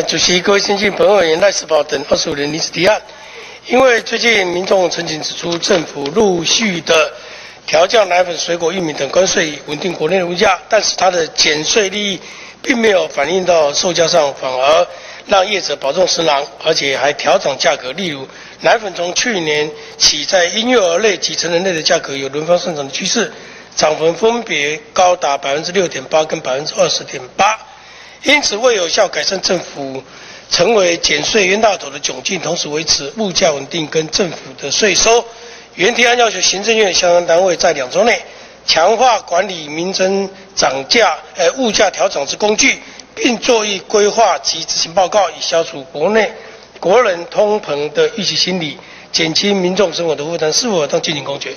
主席、各位先进本委员赖世宝等25人离职提案。因为最近民众曾经指出，政府陆续的调降奶粉、水果、玉米等关税，稳定国内的物价，但是它的减税利益并没有反映到售价上，反而让业者保重食囊，而且还调涨价格。例如，奶粉从去年起，在婴幼儿类及成人类的价格有轮番上涨的趋势，涨幅分别高达6.8%跟20.8%。因此，为有效改善政府成为减税冤大头的窘境，同时维持物价稳定跟政府的税收，原提案要求行政院相关单位在2周内强化管理民生物价调整之工具，并作一规划及执行报告，以消除国人通膨的预期心理，减轻民众生活的负担。是否当进行公决？